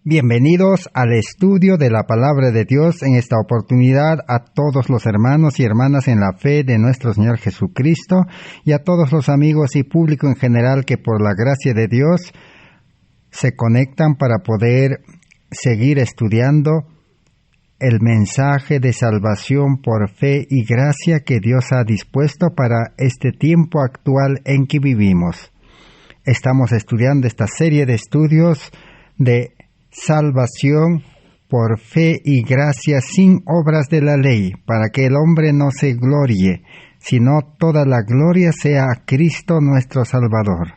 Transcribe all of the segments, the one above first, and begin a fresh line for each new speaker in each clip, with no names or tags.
Bienvenidos al estudio de la Palabra de Dios. En esta oportunidad a todos los hermanos y hermanas en la fe de nuestro Señor Jesucristo y a todos los amigos y público en general que por la gracia de Dios se conectan para poder seguir estudiando el mensaje de salvación por fe y gracia que Dios ha dispuesto para este tiempo actual en que vivimos. Estamos estudiando esta serie de estudios de salvación por fe y gracia sin obras de la ley, para que el hombre no se gloríe, sino toda la gloria sea a Cristo nuestro Salvador.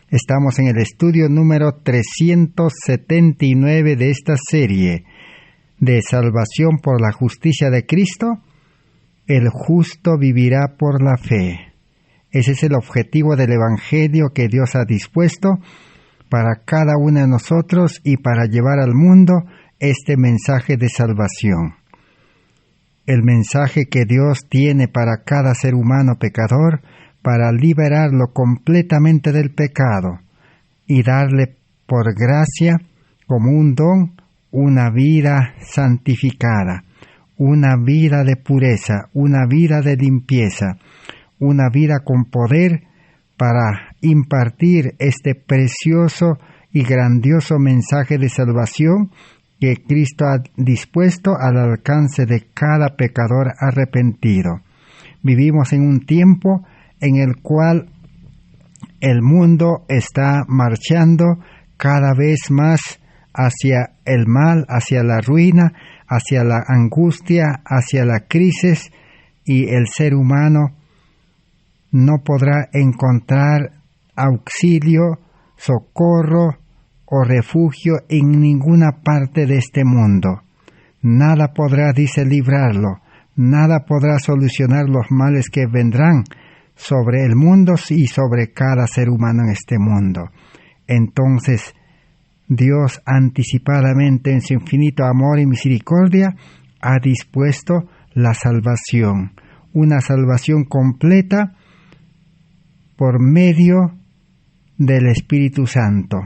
Estamos en el estudio número 379 de esta serie de salvación por la justicia de Cristo. El justo vivirá por la fe. Ese es el objetivo del Evangelio que Dios ha dispuesto para cada uno de nosotros y para llevar al mundo este mensaje de salvación. El mensaje que Dios tiene para cada ser humano pecador, para liberarlo completamente del pecado y darle por gracia, como un don, una vida santificada, una vida de pureza, una vida de limpieza, una vida con poder para impartir este precioso y grandioso mensaje de salvación que Cristo ha dispuesto al alcance de cada pecador arrepentido. Vivimos en un tiempo en el cual el mundo está marchando cada vez más hacia el mal, hacia la ruina, hacia la angustia, hacia la crisis, y el ser humano no podrá encontrar auxilio, socorro o refugio en ninguna parte de este mundo. Nada podrá, dice, librarlo, nada podrá solucionar los males que vendrán sobre el mundo y sobre cada ser humano en este mundo. Entonces, Dios anticipadamente en su infinito amor y misericordia ha dispuesto la salvación, una salvación completa por medio del Espíritu Santo.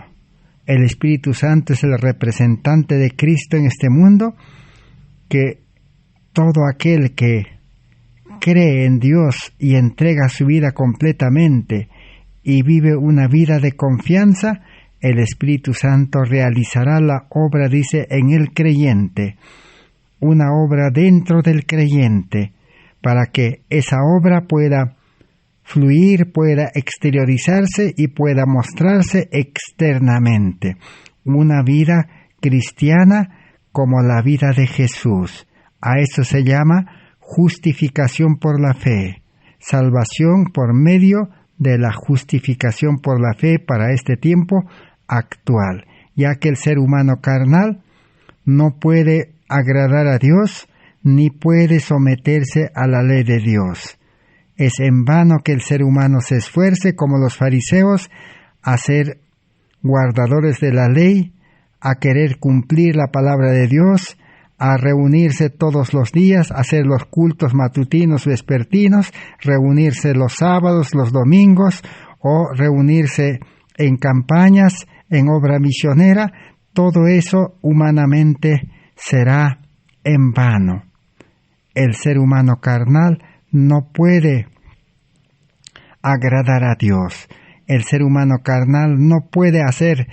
El Espíritu Santo es el representante de Cristo en este mundo, que todo aquel que cree en Dios y entrega su vida completamente y vive una vida de confianza, el Espíritu Santo realizará la obra, dice, en el creyente, una obra dentro del creyente, para que esa obra pueda fluir, pueda exteriorizarse y pueda mostrarse externamente. Una vida cristiana como la vida de Jesús. A eso se llama justificación por la fe, salvación por medio de la justificación por la fe para este tiempo actual, ya que el ser humano carnal no puede agradar a Dios ni puede someterse a la ley de Dios. Es en vano que el ser humano se esfuerce, como los fariseos, a ser guardadores de la ley, a querer cumplir la palabra de Dios, a reunirse todos los días, a hacer los cultos matutinos, vespertinos, reunirse los sábados, los domingos, o reunirse en campañas, en obra misionera. Todo eso humanamente será en vano. El ser humano carnal no puede agradar a Dios. El ser humano carnal no puede hacer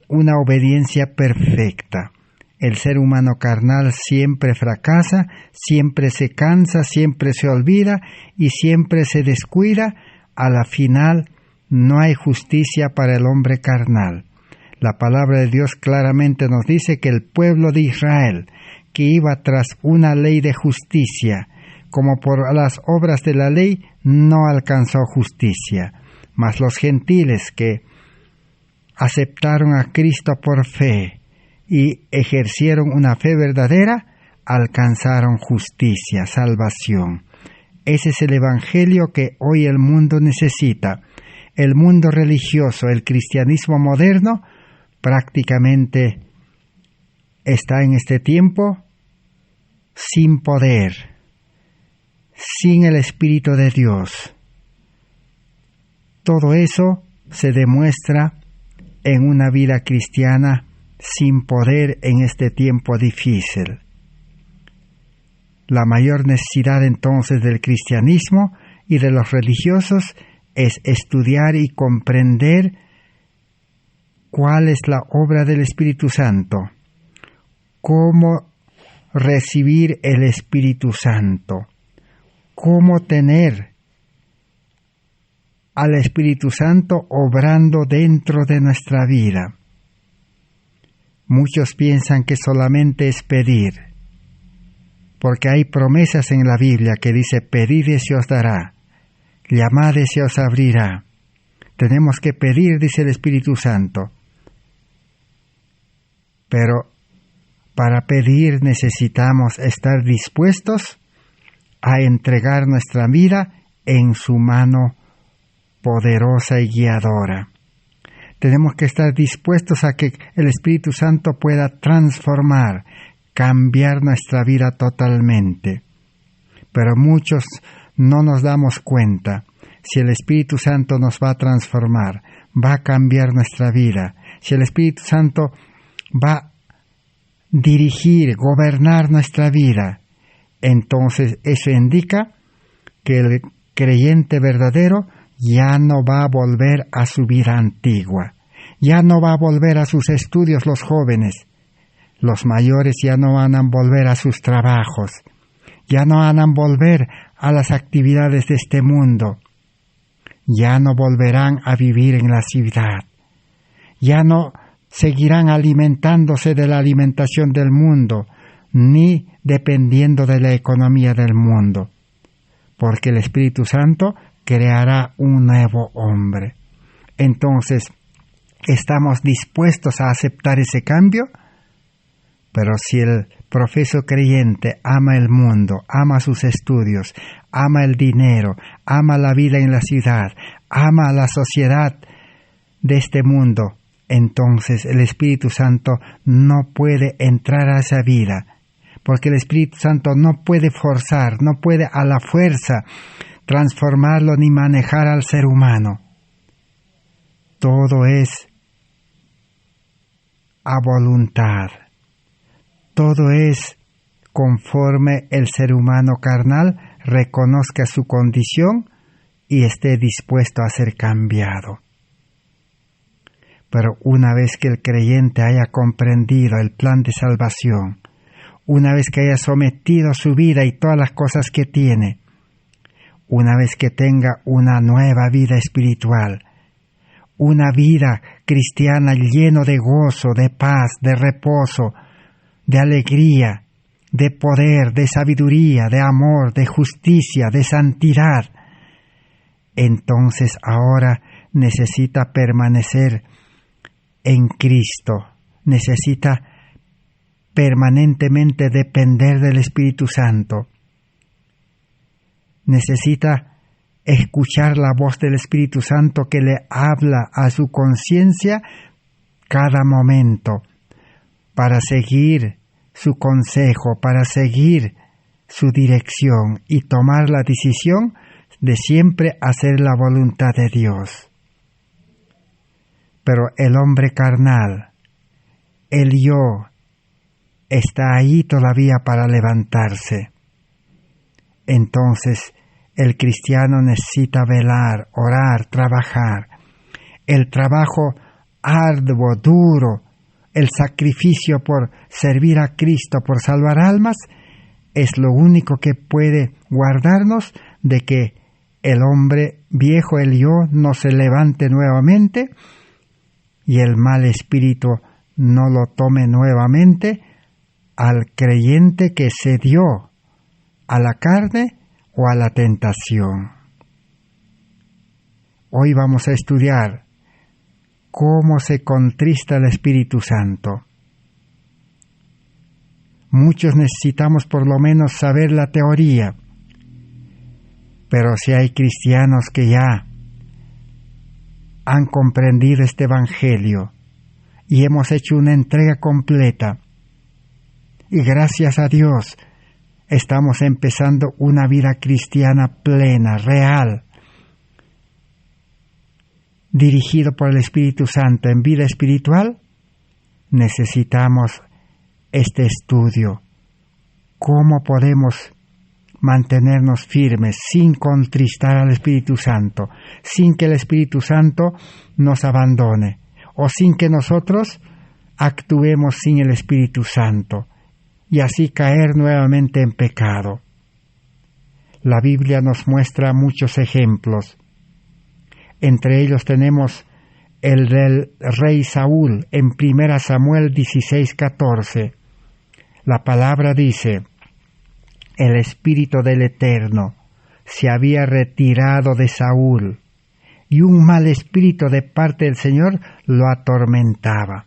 una obediencia perfecta. El ser humano carnal siempre fracasa, siempre se cansa, siempre se olvida y siempre se descuida. A la final no hay justicia para el hombre carnal. La palabra de Dios claramente nos dice que el pueblo de Israel, que iba tras una ley de justicia, como por las obras de la ley, no alcanzó justicia. Mas los gentiles que aceptaron a Cristo por fe y ejercieron una fe verdadera, alcanzaron justicia, salvación. Ese es el evangelio que hoy el mundo necesita. El mundo religioso, el cristianismo moderno, prácticamente está en este tiempo sin poder, sin el Espíritu de Dios. Todo eso se demuestra en una vida cristiana sin poder en este tiempo difícil. La mayor necesidad entonces del cristianismo y de los religiosos es estudiar y comprender cuál es la obra del Espíritu Santo, cómo recibir el Espíritu Santo, cómo tener al Espíritu Santo obrando dentro de nuestra vida. Muchos piensan que solamente es pedir, porque hay promesas en la Biblia que dice: pedid y se os dará, llamad y se os abrirá. Tenemos que pedir, dice el Espíritu Santo. Pero para pedir necesitamos estar dispuestos a entregar nuestra vida en su mano poderosa y guiadora. Tenemos que estar dispuestos a que el Espíritu Santo pueda transformar, cambiar nuestra vida totalmente. Pero muchos no nos damos cuenta. Si el Espíritu Santo nos va a transformar, va a cambiar nuestra vida, si el Espíritu Santo va a dirigir, gobernar nuestra vida, entonces eso indica que el creyente verdadero ya no va a volver a su vida antigua, ya no va a volver a sus estudios los jóvenes, los mayores ya no van a volver a sus trabajos, ya no van a volver a las actividades de este mundo, ya no volverán a vivir en la ciudad, ya no seguirán alimentándose de la alimentación del mundo, ni dependiendo de la economía del mundo, porque el Espíritu Santo creará un nuevo hombre. Entonces, ¿estamos dispuestos a aceptar ese cambio? Pero si el profeso creyente ama el mundo, ama sus estudios, ama el dinero, ama la vida en la ciudad, ama la sociedad de este mundo, entonces el Espíritu Santo no puede entrar a esa vida, porque el Espíritu Santo no puede forzar, no puede a la fuerza transformarlo ni manejar al ser humano. Todo es a voluntad. Todo es conforme el ser humano carnal reconozca su condición y esté dispuesto a ser cambiado. Pero una vez que el creyente haya comprendido el plan de salvación, una vez que haya sometido su vida y todas las cosas que tiene, una vez que tenga una nueva vida espiritual, una vida cristiana lleno de gozo, de paz, de reposo, de alegría, de poder, de sabiduría, de amor, de justicia, de santidad, entonces ahora necesita permanecer en Cristo, necesita permanentemente depender del Espíritu Santo, necesita escuchar la voz del Espíritu Santo que le habla a su conciencia cada momento para seguir su consejo, para seguir su dirección y tomar la decisión de siempre hacer la voluntad de Dios. Pero el hombre carnal, el yo, está ahí todavía para levantarse. Entonces, el cristiano necesita velar, orar, trabajar. El trabajo arduo, duro, el sacrificio por servir a Cristo, por salvar almas, es lo único que puede guardarnos de que el hombre viejo, el yo, no se levante nuevamente y el mal espíritu no lo tome nuevamente al creyente que cedió a la carne o a la tentación. Hoy vamos a estudiar cómo se contrista el Espíritu Santo. Muchos necesitamos por lo menos saber la teoría, pero si hay cristianos que ya han comprendido este Evangelio y hemos hecho una entrega completa, y gracias a Dios estamos empezando una vida cristiana plena, real, dirigido por el Espíritu Santo en vida espiritual, necesitamos este estudio. ¿Cómo podemos mantenernos firmes sin contristar al Espíritu Santo, sin que el Espíritu Santo nos abandone o sin que nosotros actuemos sin el Espíritu Santo y así caer nuevamente en pecado? La Biblia nos muestra muchos ejemplos. Entre ellos tenemos el del rey Saúl en 1 Samuel 16:14. La palabra dice: el Espíritu del Eterno se había retirado de Saúl, y un mal espíritu de parte del Señor lo atormentaba.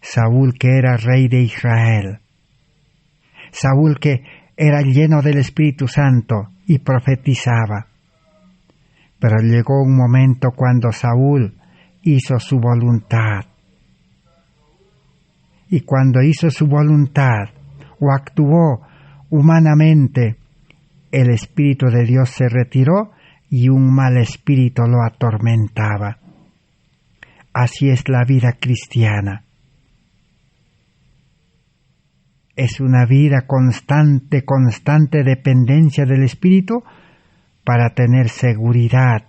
Saúl, que era rey de Israel. Saúl, que era lleno del Espíritu Santo y profetizaba. Pero llegó un momento cuando Saúl hizo su voluntad. Y cuando hizo su voluntad o actuó humanamente, el Espíritu de Dios se retiró y un mal espíritu lo atormentaba. Así es la vida cristiana. Es una vida constante dependencia del Espíritu para tener seguridad.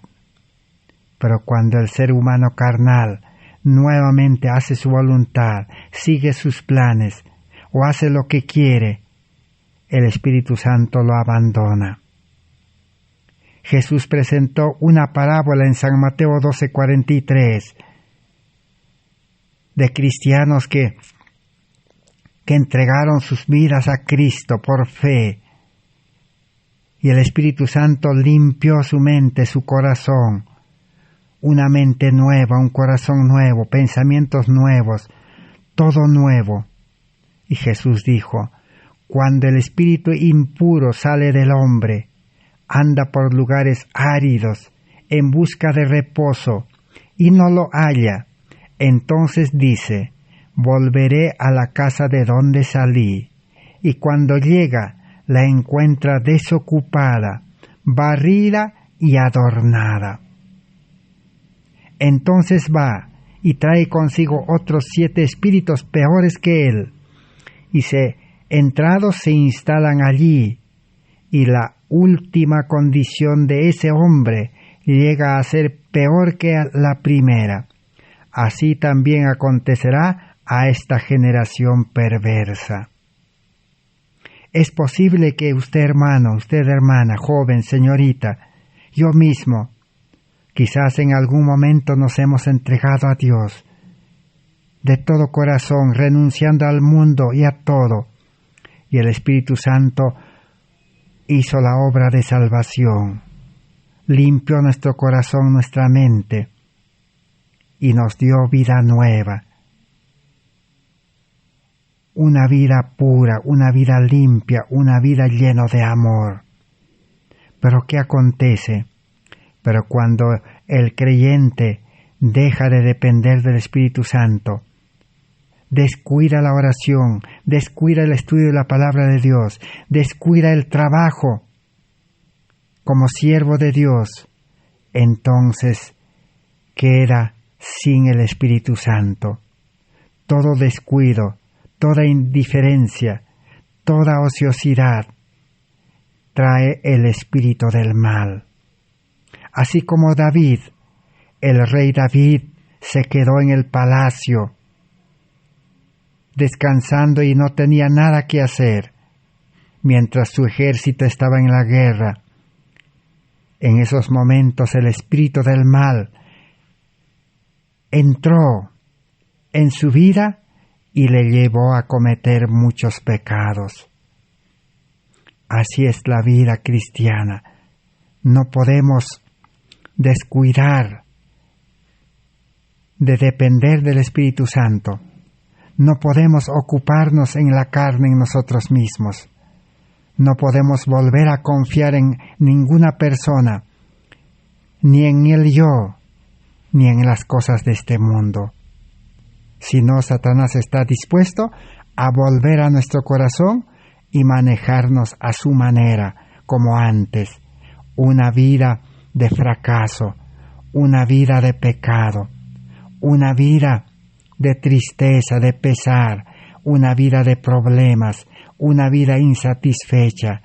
Pero cuando el ser humano carnal nuevamente hace su voluntad, sigue sus planes o hace lo que quiere, el Espíritu Santo lo abandona. Jesús presentó una parábola en San Mateo 12:43 de cristianos que entregaron sus vidas a Cristo por fe, y el Espíritu Santo limpió su mente, su corazón, una mente nueva, un corazón nuevo, pensamientos nuevos, todo nuevo. Y Jesús dijo: cuando el espíritu impuro sale del hombre, anda por lugares áridos en busca de reposo y no lo halla, entonces dice: volveré a la casa de donde salí. Y cuando llega, la encuentra desocupada, barrida y adornada. Entonces va y trae consigo otros 7 espíritus peores que él, y entrados se instalan allí, y la última condición de ese hombre llega a ser peor que la primera. Así también acontecerá a esta generación perversa. Es posible que usted, hermano, usted, hermana, joven, señorita, yo mismo, quizás en algún momento nos hemos entregado a Dios de todo corazón, renunciando al mundo y a todo, y el Espíritu Santo hizo la obra de salvación, limpió nuestro corazón, nuestra mente, y nos dio vida nueva, una vida pura, una vida limpia, una vida llena de amor. Pero ¿qué acontece? Pero cuando el creyente deja de depender del Espíritu Santo, descuida la oración, descuida el estudio de la palabra de Dios, descuida el trabajo como siervo de Dios, entonces queda sin el Espíritu Santo. Todo descuido, toda indiferencia, toda ociosidad trae el espíritu del mal. Así como David, el rey David, se quedó en el palacio, descansando y no tenía nada que hacer, mientras su ejército estaba en la guerra. En esos momentos el espíritu del mal entró en su vida y le llevó a cometer muchos pecados. Así es la vida cristiana. No podemos descuidar de depender del Espíritu Santo. No podemos ocuparnos en la carne en nosotros mismos. No podemos volver a confiar en ninguna persona, ni en el yo, ni en las cosas de este mundo. Si no, Satanás está dispuesto a volver a nuestro corazón y manejarnos a su manera, como antes. Una vida de fracaso, una vida de pecado, una vida de tristeza, de pesar, una vida de problemas, una vida insatisfecha,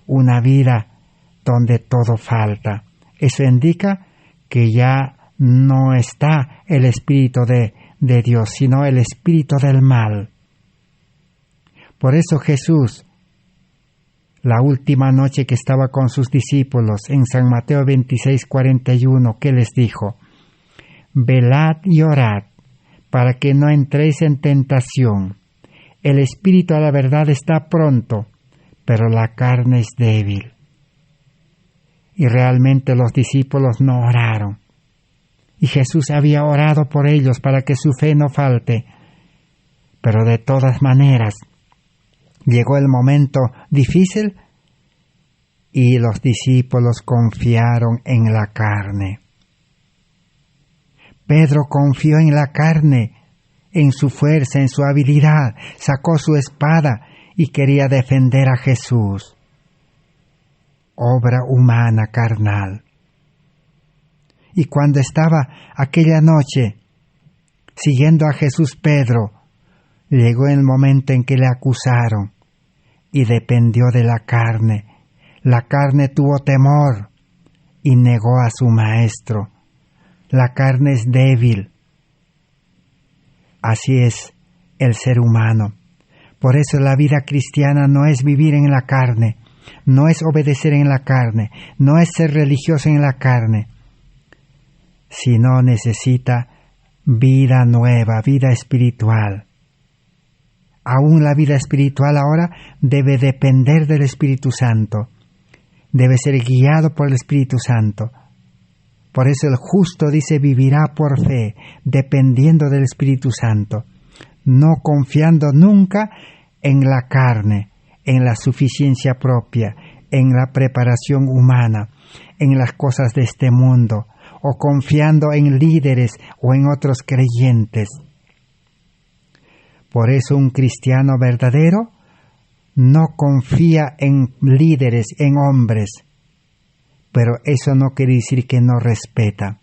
una vida donde todo falta. Eso indica que ya no está el Espíritu de Dios, sino el espíritu del mal. Por eso Jesús, la última noche que estaba con sus discípulos, en San Mateo 26:41, ¿qué les dijo? Velad y orad, para que no entréis en tentación. El espíritu a la verdad está pronto, pero la carne es débil. Y realmente los discípulos no oraron. Y Jesús había orado por ellos para que su fe no falte. Pero de todas maneras, llegó el momento difícil y los discípulos confiaron en la carne. Pedro confió en la carne, en su fuerza, en su habilidad, sacó su espada y quería defender a Jesús. Obra humana carnal. Y cuando estaba aquella noche siguiendo a Jesús, Pedro, llegó el momento en que le acusaron y dependió de la carne. La carne tuvo temor y negó a su maestro. La carne es débil. Así es el ser humano. Por eso la vida cristiana no es vivir en la carne, no es obedecer en la carne, no es ser religioso en la carne, sino necesita vida nueva, vida espiritual. Aún la vida espiritual ahora debe depender del Espíritu Santo, debe ser guiado por el Espíritu Santo. Por eso el justo dice vivirá por fe, dependiendo del Espíritu Santo, no confiando nunca en la carne, en la suficiencia propia, en la preparación humana, en las cosas de este mundo, o confiando en líderes o en otros creyentes. Por eso un cristiano verdadero no confía en líderes, en hombres, pero eso no quiere decir que no respeta.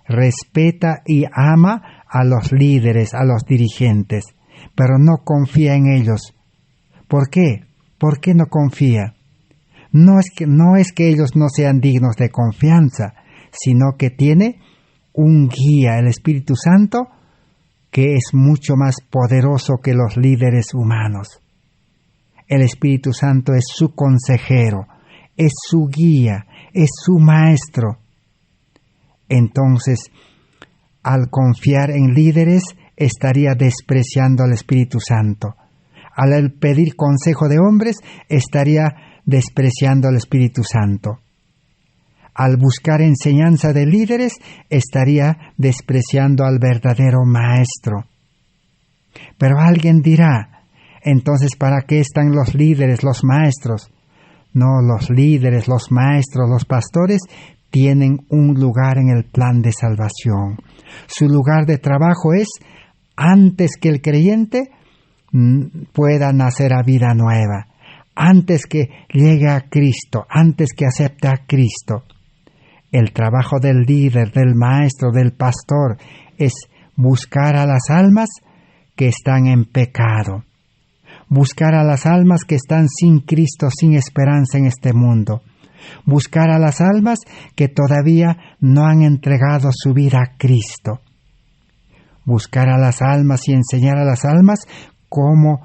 Respeta y ama a los líderes, a los dirigentes, pero no confía en ellos. ¿Por qué? ¿Por qué no confía? No es que ellos no sean dignos de confianza, sino que tiene un guía, el Espíritu Santo, que es mucho más poderoso que los líderes humanos. El Espíritu Santo es su consejero, es su guía, es su maestro. Entonces, al confiar en líderes, estaría despreciando al Espíritu Santo. Al pedir consejo de hombres, estaría despreciando al Espíritu Santo. Al buscar enseñanza de líderes, estaría despreciando al verdadero maestro. Pero alguien dirá, entonces, ¿para qué están los líderes, los maestros? No, los líderes, los maestros, los pastores tienen un lugar en el plan de salvación. Su lugar de trabajo es antes que el creyente pueda nacer a vida nueva, antes que llegue a Cristo, antes que acepte a Cristo. El trabajo del líder, del maestro, del pastor es buscar a las almas que están en pecado, buscar a las almas que están sin Cristo, sin esperanza en este mundo, buscar a las almas que todavía no han entregado su vida a Cristo, buscar a las almas y enseñar a las almas cómo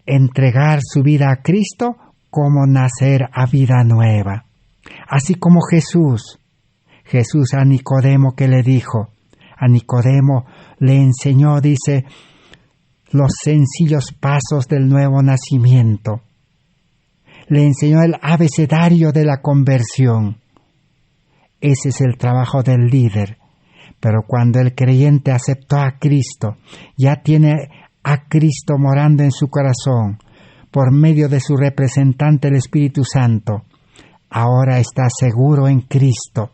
entregar su vida a Cristo, cómo nacer a vida nueva. Así como Jesús a Nicodemo, que le dijo, a Nicodemo le enseñó, dice, los sencillos pasos del nuevo nacimiento. Le enseñó el abecedario de la conversión. Ese es el trabajo del líder. Pero cuando el creyente aceptó a Cristo, ya tiene a Cristo morando en su corazón, por medio de su representante, el Espíritu Santo, ahora está seguro en Cristo.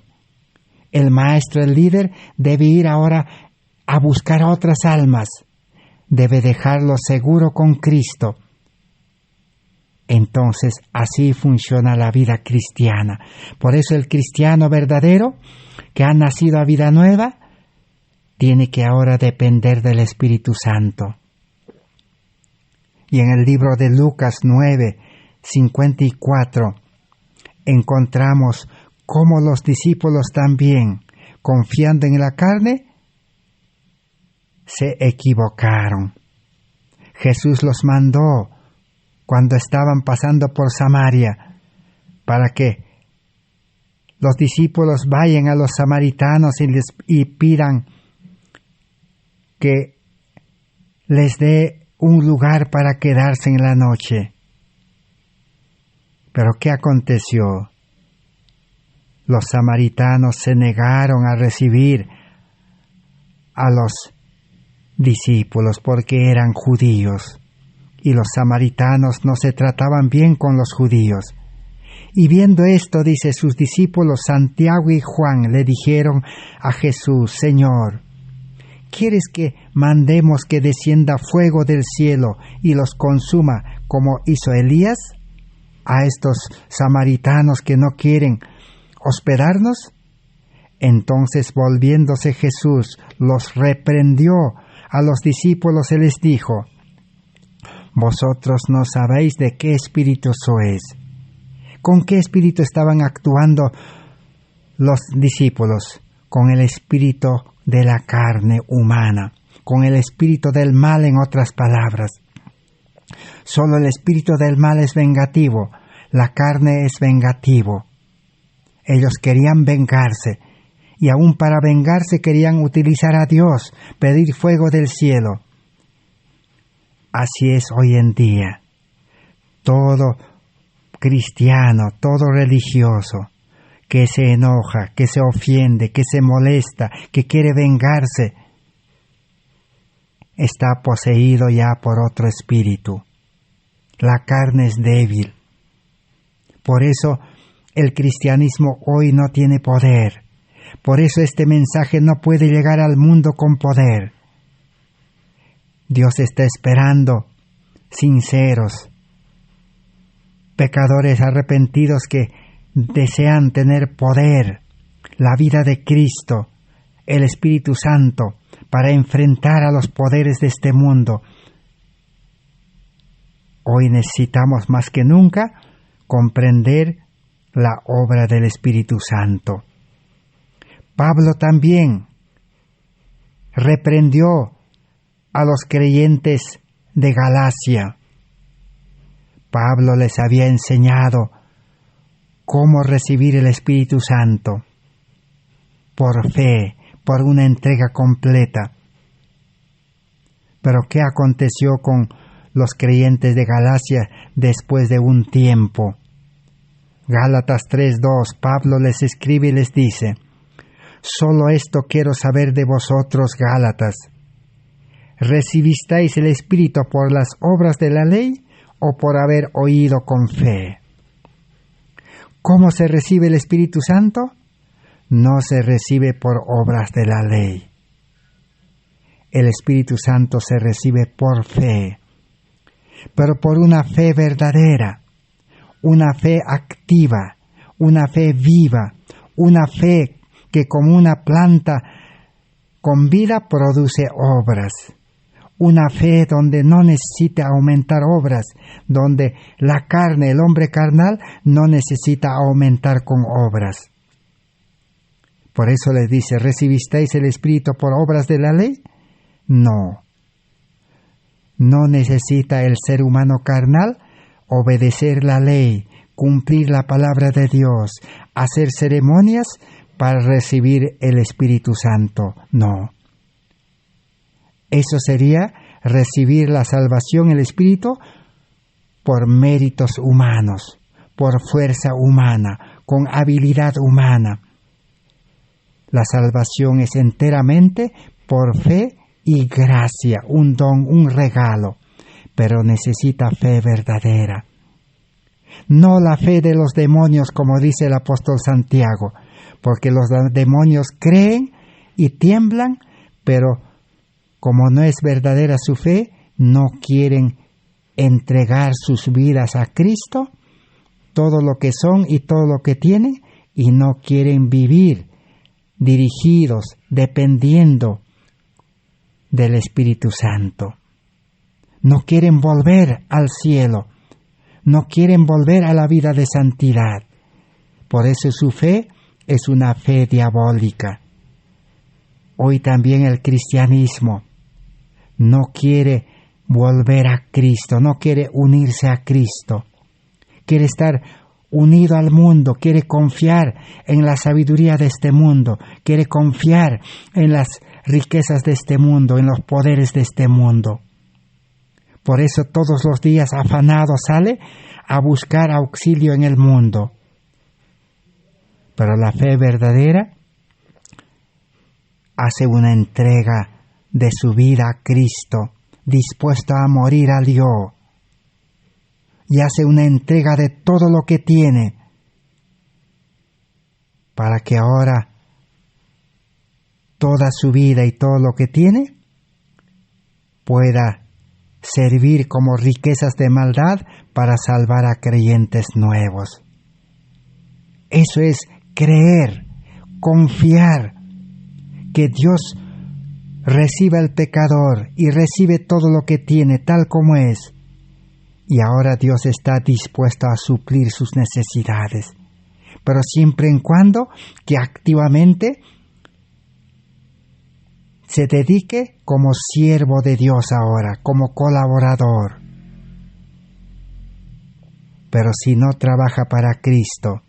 El maestro, el líder, debe ir ahora a buscar a otras almas. Debe dejarlo seguro con Cristo. Entonces, así funciona la vida cristiana. Por eso el cristiano verdadero, que ha nacido a vida nueva, tiene que ahora depender del Espíritu Santo. Y en el libro de Lucas 9:54 encontramos cómo los discípulos también, confiando en la carne, se equivocaron. Jesús los mandó cuando estaban pasando por Samaria para que los discípulos vayan a los samaritanos y pidan que les dé un lugar para quedarse en la noche. Pero ¿qué aconteció? Los samaritanos se negaron a recibir a los discípulos porque eran judíos, y los samaritanos no se trataban bien con los judíos. Y viendo esto, dice, sus discípulos Santiago y Juan le dijeron a Jesús: Señor, ¿quieres que mandemos que descienda fuego del cielo y los consuma como hizo Elías a estos samaritanos que no quieren hospedarnos? Entonces, volviéndose Jesús, los reprendió a los discípulos y les dijo: Vosotros no sabéis de qué espíritu sois. ¿Con qué espíritu estaban actuando los discípulos? Con el espíritu de la carne humana, con el espíritu del mal, en otras palabras. Solo el espíritu del mal es vengativo, la carne es vengativo. Ellos querían vengarse, y aún para vengarse querían utilizar a Dios, pedir fuego del cielo. Así es hoy en día. Todo cristiano, todo religioso que se enoja, que se ofiende, que se molesta, que quiere vengarse, está poseído ya por otro espíritu. La carne es débil. Por eso el cristianismo hoy no tiene poder. Por eso este mensaje no puede llegar al mundo con poder. Dios está esperando sinceros, pecadores arrepentidos que desean tener poder, la vida de Cristo, el Espíritu Santo, para enfrentar a los poderes de este mundo. Hoy necesitamos más que nunca comprender la obra del Espíritu Santo. Pablo también reprendió a los creyentes de Galacia. Pablo les había enseñado cómo recibir el Espíritu Santo, por fe, por una entrega completa. Pero ¿qué aconteció con los creyentes de Galacia después de un tiempo? Gálatas 3:2, Pablo les escribe y les dice: Solo esto quiero saber de vosotros, Gálatas. ¿Recibisteis el Espíritu por las obras de la ley o por haber oído con fe? ¿Cómo se recibe el Espíritu Santo? No se recibe por obras de la ley. El Espíritu Santo se recibe por fe, pero por una fe verdadera, una fe activa, una fe viva, una fe que como una planta con vida produce obras. Una fe donde no necesita aumentar obras, donde la carne, el hombre carnal, no necesita aumentar con obras. Por eso les dice: ¿recibisteis el Espíritu por obras de la ley? No. No necesita el ser humano carnal obedecer la ley, cumplir la palabra de Dios, hacer ceremonias para recibir el Espíritu Santo. No. Eso sería recibir la salvación, el Espíritu, por méritos humanos, por fuerza humana, con habilidad humana. La salvación es enteramente por fe y gracia, un don, un regalo, pero necesita fe verdadera. No la fe de los demonios, como dice el apóstol Santiago, porque los demonios creen y tiemblan, pero como no es verdadera su fe, no quieren entregar sus vidas a Cristo, todo lo que son y todo lo que tienen, y no quieren vivir dirigidos, dependiendo, del Espíritu Santo. No quieren volver al cielo, no quieren volver a la vida de santidad. Por eso su fe es una fe diabólica. Hoy también el cristianismo no quiere volver a Cristo, no quiere unirse a Cristo. Quiere estar unido al mundo, quiere confiar en la sabiduría de este mundo, quiere confiar en las riquezas de este mundo, en los poderes de este mundo. Por eso todos los días afanado sale a buscar auxilio en el mundo. Pero la fe verdadera hace una entrega de su vida a Cristo, dispuesto a morir al yo, y hace una entrega de todo lo que tiene, para que ahora toda su vida y todo lo que tiene pueda servir como riquezas de maldad para salvar a creyentes nuevos. Eso es creer, confiar que Dios recibe al pecador y recibe todo lo que tiene tal como es, y ahora Dios está dispuesto a suplir sus necesidades, pero siempre en cuando que activamente se dedique como siervo de Dios ahora, como colaborador. Pero si no trabaja para Cristo,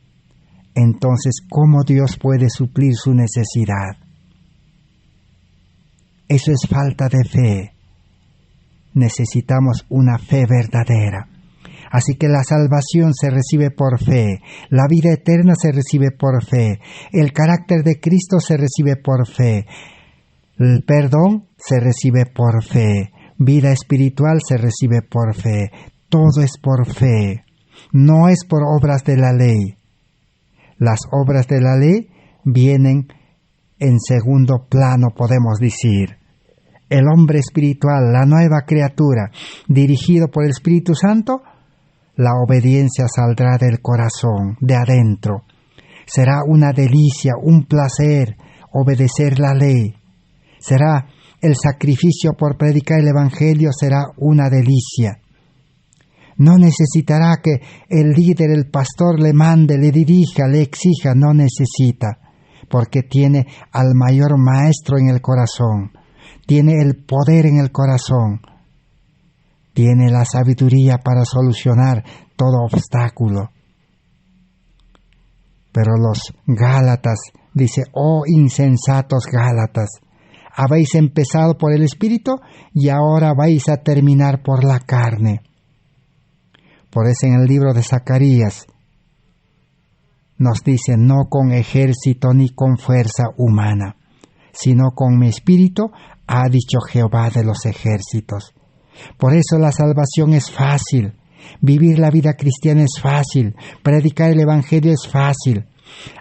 entonces ¿cómo Dios puede suplir su necesidad? Eso es falta de fe. Necesitamos una fe verdadera. Así que la salvación se recibe por fe, la vida eterna se recibe por fe, el carácter de Cristo se recibe por fe, el perdón se recibe por fe, vida espiritual se recibe por fe, todo es por fe, no es por obras de la ley. Las obras de la ley vienen en segundo plano, podemos decir. El hombre espiritual, la nueva criatura, dirigido por el Espíritu Santo, la obediencia saldrá del corazón, de adentro. Será una delicia, un placer obedecer la ley. Será el sacrificio por predicar el Evangelio, será una delicia. No necesitará que el líder, el pastor le mande, le dirija, le exija, no necesita, porque tiene al mayor maestro en el corazón, tiene el poder en el corazón, tiene la sabiduría para solucionar todo obstáculo. Pero los Gálatas, dice, oh insensatos Gálatas, habéis empezado por el Espíritu y ahora vais a terminar por la carne. Por eso en el libro de Zacarías nos dice, no con ejército ni con fuerza humana, sino con mi espíritu, ha dicho Jehová de los ejércitos. Por eso la salvación es fácil, vivir la vida cristiana es fácil, predicar el Evangelio es fácil,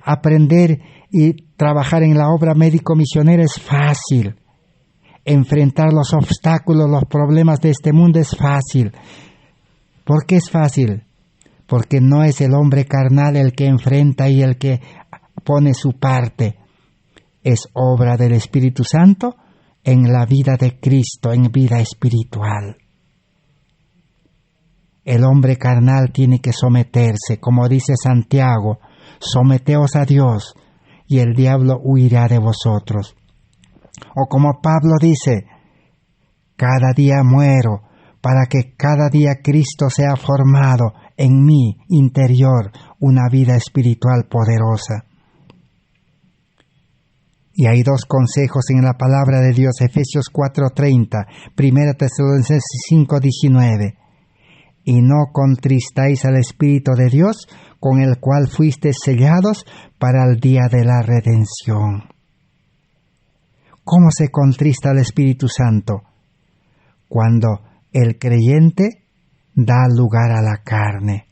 aprender y trabajar en la obra médico-misionera es fácil, enfrentar los obstáculos, los problemas de este mundo es fácil. ¿Por qué es fácil? Porque no es el hombre carnal el que enfrenta y el que pone su parte. Es obra del Espíritu Santo en la vida de Cristo, en vida espiritual. El hombre carnal tiene que someterse, como dice Santiago, someteos a Dios y el diablo huirá de vosotros. O como Pablo dice, cada día muero, para que cada día Cristo sea formado en mi interior una vida espiritual poderosa. Y hay dos consejos en la palabra de Dios, Efesios 4:30, 1 Tesalonicenses 5:19. Y no contristáis al Espíritu de Dios, con el cual fuisteis sellados para el día de la redención. ¿Cómo se contrista al Espíritu Santo? Cuando el creyente da lugar a la carne,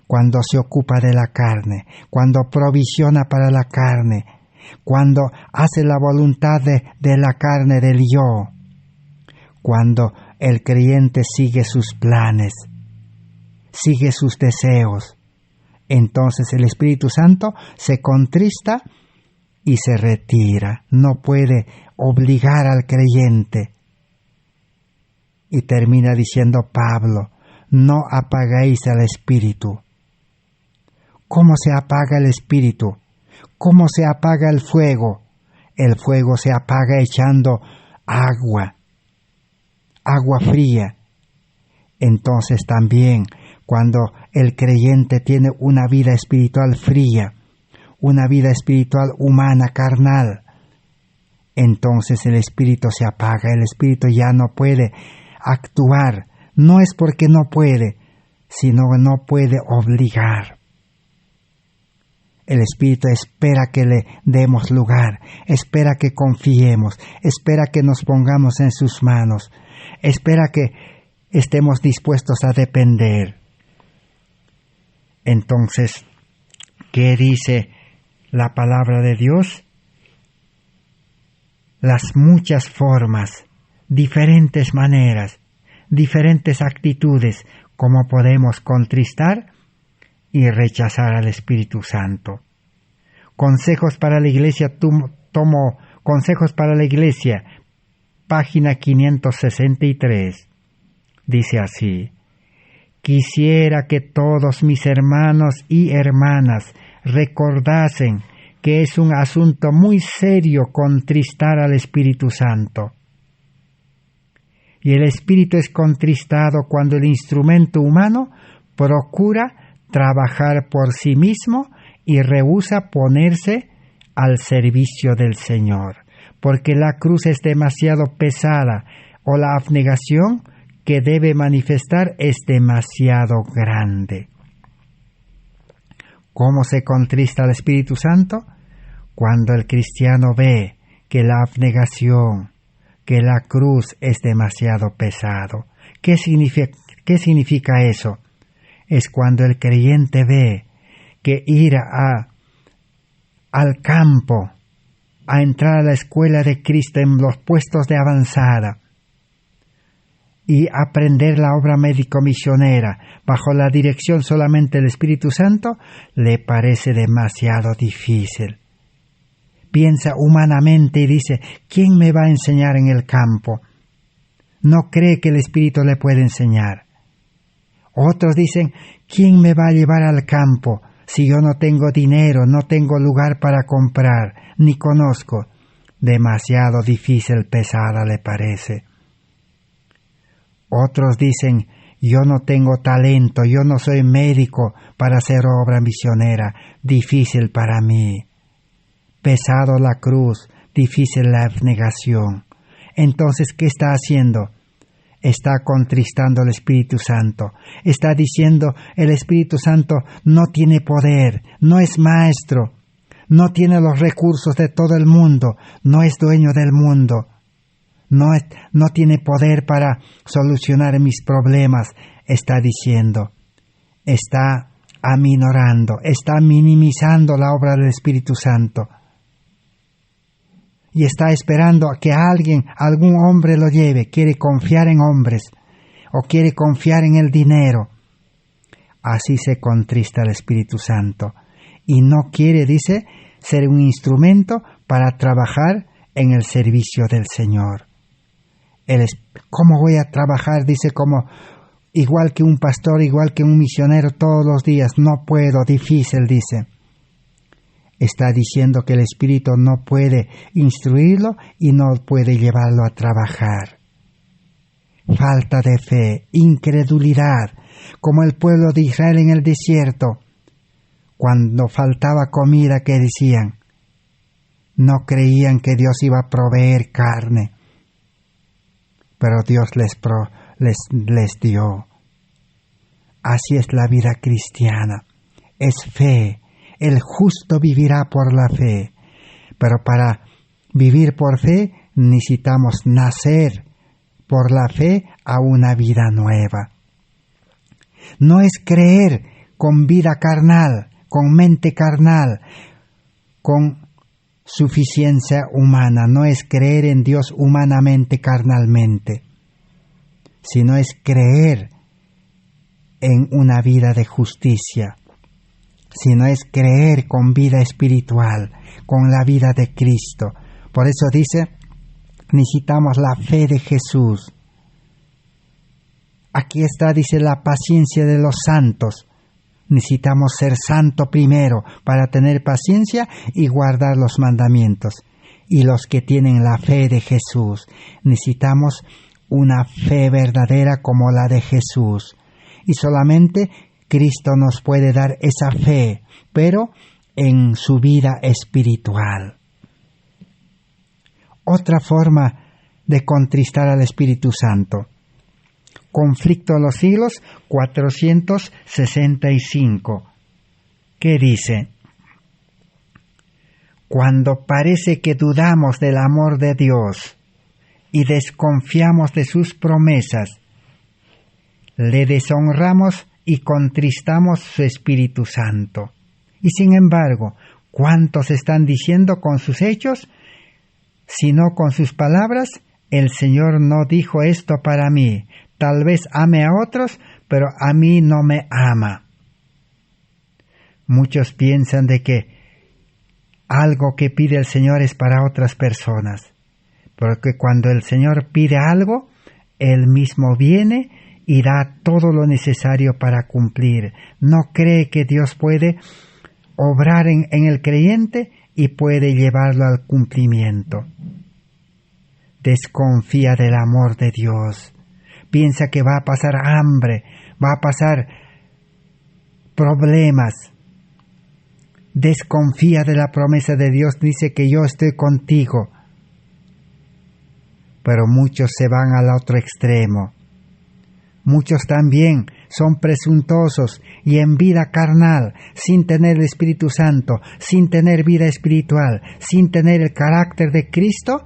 cuando se ocupa de la carne, cuando provisiona para la carne, cuando hace la voluntad de la carne del yo, cuando el creyente sigue sus planes, sigue sus deseos, entonces el Espíritu Santo se contrista y se retira. No puede obligar al creyente, Y termina diciendo Pablo, no apagáis el espíritu. ¿Cómo se apaga el espíritu? ¿Cómo se apaga el fuego? El fuego se apaga echando agua fría. Entonces también, cuando el creyente tiene una vida espiritual fría, una vida espiritual humana, carnal, entonces el espíritu se apaga, el espíritu ya no puede actuar. No es porque no puede, sino no puede obligar. El espíritu espera que le demos lugar, espera que confiemos, espera que nos pongamos en sus manos, espera que estemos dispuestos a depender. Entonces, ¿qué dice la palabra de Dios? Las muchas formas, diferentes maneras, diferentes actitudes, como podemos contristar y rechazar al Espíritu Santo. Consejos para la Iglesia, tomo Consejos para la Iglesia, página 563. Dice así: quisiera que todos mis hermanos y hermanas recordasen que es un asunto muy serio contristar al Espíritu Santo. Y el Espíritu es contristado cuando el instrumento humano procura trabajar por sí mismo y rehúsa ponerse al servicio del Señor, porque la cruz es demasiado pesada o la abnegación que debe manifestar es demasiado grande. ¿Cómo se contrista al Espíritu Santo? Cuando el cristiano ve que la abnegación, que la cruz es demasiado pesado. ¿Qué significa eso? Es cuando el creyente ve que ir al campo, a entrar a la escuela de Cristo en los puestos de avanzada y aprender la obra médico-misionera bajo la dirección solamente del Espíritu Santo, le parece demasiado difícil. Piensa humanamente y dice, ¿quién me va a enseñar en el campo? No cree que el Espíritu le puede enseñar. Otros dicen, ¿quién me va a llevar al campo si yo no tengo dinero, no tengo lugar para comprar, ni conozco? Demasiado difícil, pesada le parece. Otros dicen, yo no tengo talento, yo no soy médico para hacer obra misionera, difícil para mí. Pesado la cruz, difícil la abnegación. Entonces, ¿qué está haciendo? Está contristando al Espíritu Santo. Está diciendo, el Espíritu Santo no tiene poder, no es maestro, no tiene los recursos de todo el mundo, no es dueño del mundo, no tiene poder para solucionar mis problemas. Está diciendo, está aminorando, está minimizando la obra del Espíritu Santo. Y está esperando a que algún hombre lo lleve, quiere confiar en hombres, o quiere confiar en el dinero. Así se contrista el Espíritu Santo. Y no quiere, dice, ser un instrumento para trabajar en el servicio del Señor. ¿Cómo voy a trabajar? Dice, como igual que un pastor, igual que un misionero todos los días. No puedo, difícil, dice. Está diciendo que el Espíritu no puede instruirlo y no puede llevarlo a trabajar. Falta de fe, incredulidad, como el pueblo de Israel en el desierto, cuando faltaba comida, que decían, no creían que Dios iba a proveer carne, pero Dios les dio. Así es la vida cristiana, es fe. El justo vivirá por la fe, pero para vivir por fe necesitamos nacer por la fe a una vida nueva. No es creer con vida carnal, con mente carnal, con suficiencia humana, no es creer en Dios humanamente, carnalmente, sino es creer en una vida de justicia, sino es creer con vida espiritual, con la vida de Cristo. Por eso dice, necesitamos la fe de Jesús. Aquí está, dice, la paciencia de los santos. Necesitamos ser santo primero para tener paciencia y guardar los mandamientos. Y los que tienen la fe de Jesús, necesitamos una fe verdadera como la de Jesús. Y solamente Cristo nos puede dar esa fe, pero en su vida espiritual. Otra forma de contristar al Espíritu Santo. Conflicto de los siglos 465. ¿Qué dice? Cuando parece que dudamos del amor de Dios y desconfiamos de sus promesas, le deshonramos y contristamos su Espíritu Santo. Y sin embargo, ¿cuántos están diciendo con sus hechos? Si no con sus palabras, el Señor no dijo esto para mí. Tal vez ame a otros, pero a mí no me ama. Muchos piensan de que algo que pide el Señor es para otras personas, porque cuando el Señor pide algo, Él mismo viene y da todo lo necesario para cumplir. No cree que Dios puede obrar en el creyente y puede llevarlo al cumplimiento. Desconfía del amor de Dios. Piensa que va a pasar hambre, va a pasar problemas. Desconfía de la promesa de Dios, dice que yo estoy contigo. Pero muchos se van al otro extremo. Muchos también son presuntuosos y en vida carnal, sin tener el Espíritu Santo, sin tener vida espiritual, sin tener el carácter de Cristo,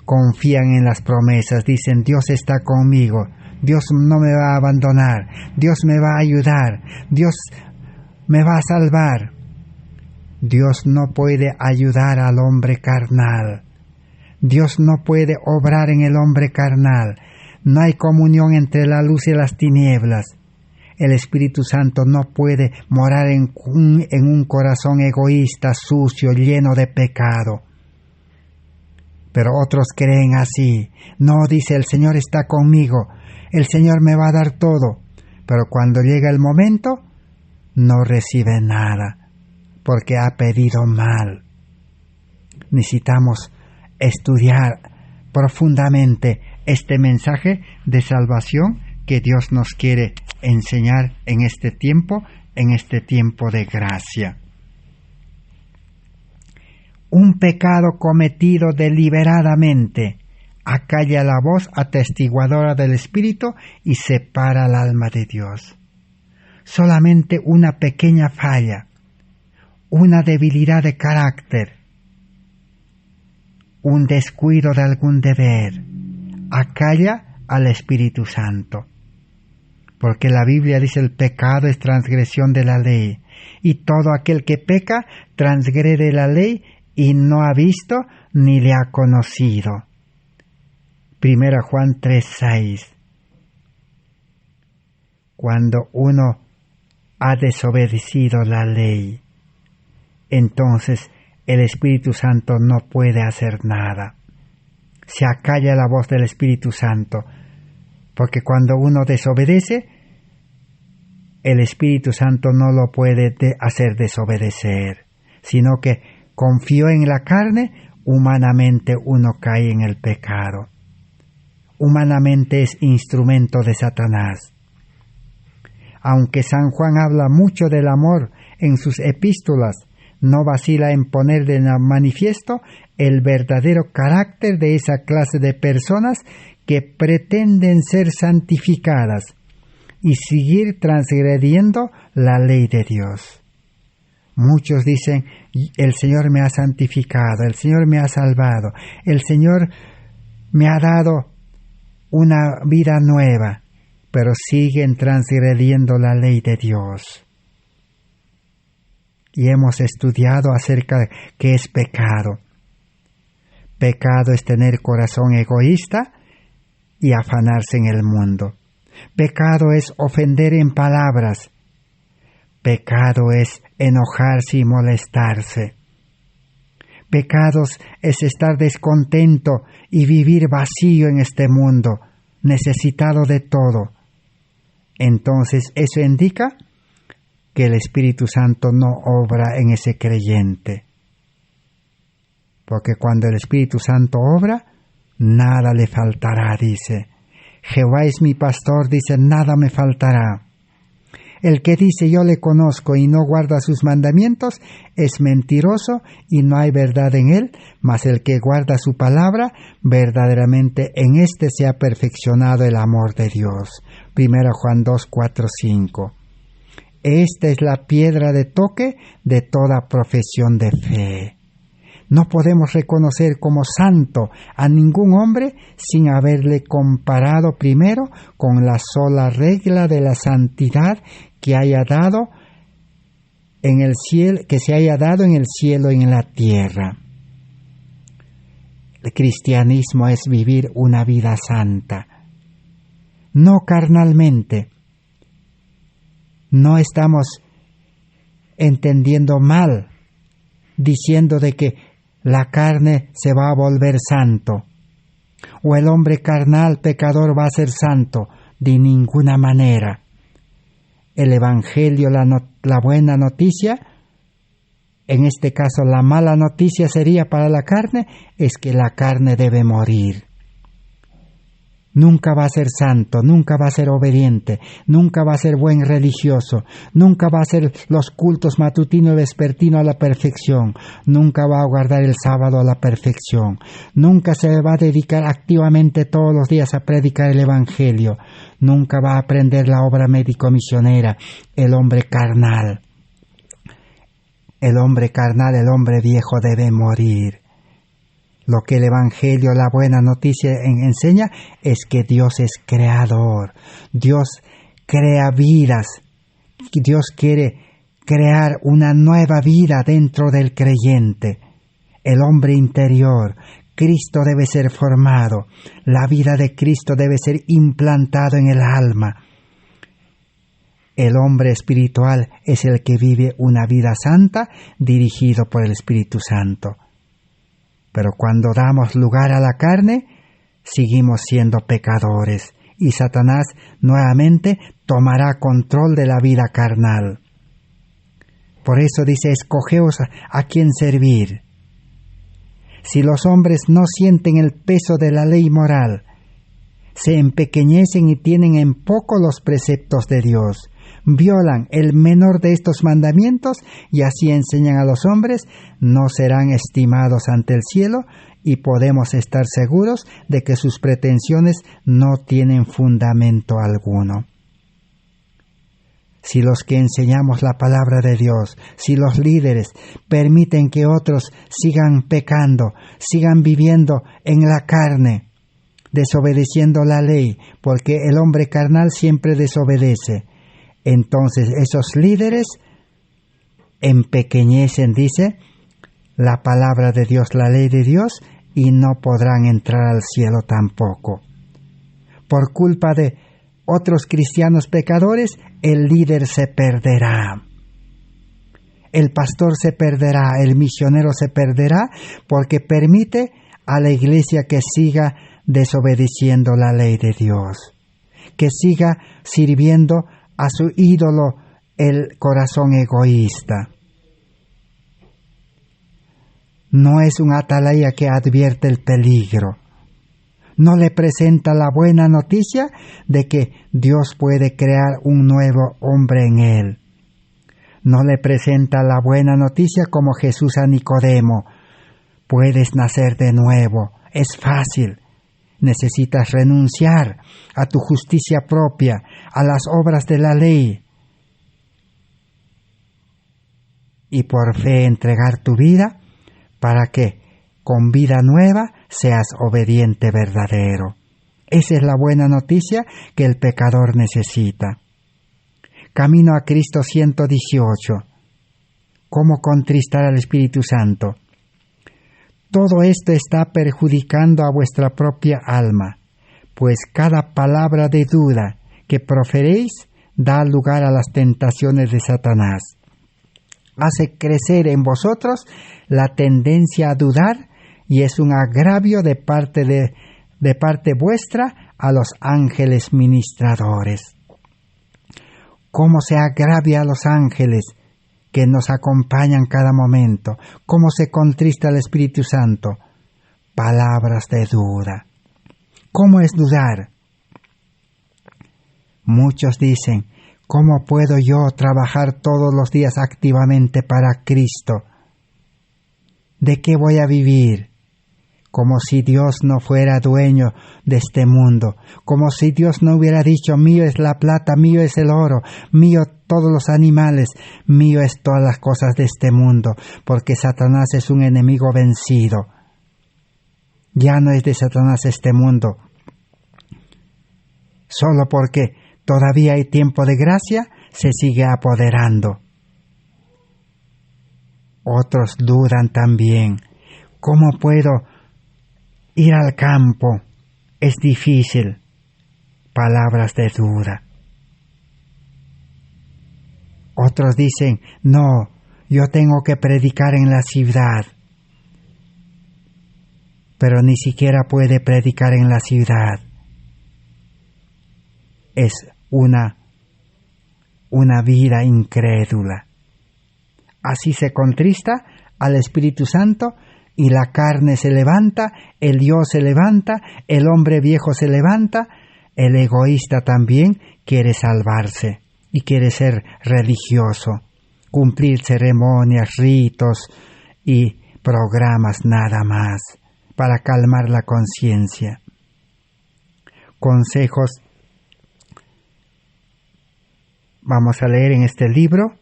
confían en las promesas, dicen Dios está conmigo, Dios no me va a abandonar, Dios me va a ayudar, Dios me va a salvar. Dios no puede ayudar al hombre carnal. Dios no puede obrar en el hombre carnal. No hay comunión entre la luz y las tinieblas. El Espíritu Santo no puede morar en un corazón egoísta, sucio, lleno de pecado. Pero otros creen así. No, dice, el Señor está conmigo, el Señor me va a dar todo. Pero cuando llega el momento, no recibe nada, porque ha pedido mal. Necesitamos estudiar profundamente este mensaje de salvación que Dios nos quiere enseñar en este tiempo de gracia. Un pecado cometido deliberadamente acalla la voz atestiguadora del Espíritu y separa el alma de Dios. Solamente una pequeña falla, una debilidad de carácter, un descuido de algún deber, acalla al Espíritu Santo. Porque la Biblia dice el pecado es transgresión de la ley, y todo aquel que peca transgrede la ley y no ha visto ni le ha conocido. 1 Juan 3:6. Cuando uno ha desobedecido la ley, entonces el Espíritu Santo no puede hacer nada. Se acalla la voz del Espíritu Santo, porque cuando uno desobedece, el Espíritu Santo no lo puede hacer desobedecer, sino que confió en la carne, humanamente uno cae en el pecado. Humanamente es instrumento de Satanás. Aunque San Juan habla mucho del amor en sus epístolas, no vacila en poner de manifiesto el verdadero carácter de esa clase de personas que pretenden ser santificadas y seguir transgrediendo la ley de Dios. Muchos dicen, el Señor me ha santificado, el Señor me ha salvado, el Señor me ha dado una vida nueva, pero siguen transgrediendo la ley de Dios. Y hemos estudiado acerca de qué es pecado. Pecado es tener corazón egoísta y afanarse en el mundo. Pecado es ofender en palabras. Pecado es enojarse y molestarse. Pecados es estar descontento y vivir vacío en este mundo, necesitado de todo. Entonces eso indica que el Espíritu Santo no obra en ese creyente. Porque cuando el Espíritu Santo obra, nada le faltará, dice. Jehová es mi pastor, dice, nada me faltará. El que dice yo le conozco y no guarda sus mandamientos es mentiroso y no hay verdad en él, mas el que guarda su palabra, verdaderamente en éste se ha perfeccionado el amor de Dios. 1 Juan 2, 4, 5. Esta es la piedra de toque de toda profesión de fe. No podemos reconocer como santo a ningún hombre sin haberle comparado primero con la sola regla de la santidad que haya dado en el cielo, que se haya dado en el cielo y en la tierra. El cristianismo es vivir una vida santa, no carnalmente. No estamos entendiendo mal, diciendo de que la carne se va a volver santo, o el hombre carnal pecador va a ser santo, de ninguna manera. El Evangelio, la buena noticia, en este caso la mala noticia sería para la carne, es que la carne debe morir. Nunca va a ser santo, nunca va a ser obediente, nunca va a ser buen religioso, nunca va a hacer los cultos matutino y vespertino a la perfección, nunca va a guardar el sábado a la perfección, nunca se va a dedicar activamente todos los días a predicar el Evangelio, nunca va a aprender la obra médico-misionera, el hombre carnal. El hombre carnal, el hombre viejo debe morir. Lo que el Evangelio, la buena noticia enseña es que Dios es creador. Dios crea vidas. Dios quiere crear una nueva vida dentro del creyente. El hombre interior. Cristo debe ser formado. La vida de Cristo debe ser implantado en el alma. El hombre espiritual es el que vive una vida santa dirigido por el Espíritu Santo. Pero cuando damos lugar a la carne, seguimos siendo pecadores y Satanás nuevamente tomará control de la vida carnal. Por eso dice, escogeos a quién servir. Si los hombres no sienten el peso de la ley moral, se empequeñecen y tienen en poco los preceptos de Dios, violan el menor de estos mandamientos y así enseñan a los hombres, no serán estimados ante el cielo y podemos estar seguros de que sus pretensiones no tienen fundamento alguno. Si los que enseñamos la palabra de Dios, si los líderes permiten que otros sigan pecando, sigan viviendo en la carne, desobedeciendo la ley, porque el hombre carnal siempre desobedece, entonces esos líderes empequeñecen, dice, la palabra de Dios, la ley de Dios, y no podrán entrar al cielo tampoco. Por culpa de otros cristianos pecadores, el líder se perderá. El pastor se perderá, el misionero se perderá, porque permite a la iglesia que siga desobedeciendo la ley de Dios, que siga sirviendo a su ídolo, el corazón egoísta. No es un atalaya que advierte el peligro. No le presenta la buena noticia de que Dios puede crear un nuevo hombre en él. No le presenta la buena noticia como Jesús a Nicodemo. Puedes nacer de nuevo. Es fácil. Necesitas renunciar a tu justicia propia, a las obras de la ley, y por fe entregar tu vida para que con vida nueva seas obediente verdadero. Esa es la buena noticia que el pecador necesita. Camino a Cristo 118. ¿Cómo contristar al Espíritu Santo? Todo esto está perjudicando a vuestra propia alma, pues cada palabra de duda que proferéis da lugar a las tentaciones de Satanás. Hace crecer en vosotros la tendencia a dudar y es un agravio de parte de de parte vuestra a los ángeles ministradores. Cómo se agravia a los ángeles que nos acompañan cada momento, cómo se contrista el Espíritu Santo. Palabras de duda. ¿Cómo es dudar? Muchos dicen, ¿cómo puedo yo trabajar todos los días activamente para Cristo? ¿De qué voy a vivir? Como si Dios no fuera dueño de este mundo, como si Dios no hubiera dicho, mío es la plata, mío es el oro, mío todos los animales, mío es todas las cosas de este mundo, porque Satanás es un enemigo vencido. Ya no es de Satanás este mundo. Solo porque todavía hay tiempo de gracia, se sigue apoderando. Otros dudan también. ¿Cómo puedo ir al campo? Es difícil. Palabras de duda. Otros dicen, no, yo tengo que predicar en la ciudad. Pero ni siquiera puede predicar en la ciudad. Es una vida incrédula. Así se contrista al Espíritu Santo y la carne se levanta, el yo se levanta, el hombre viejo se levanta, el egoísta también quiere salvarse y quiere ser religioso, cumplir ceremonias, ritos y programas nada más para calmar la conciencia. Consejos. Vamos a leer en este libro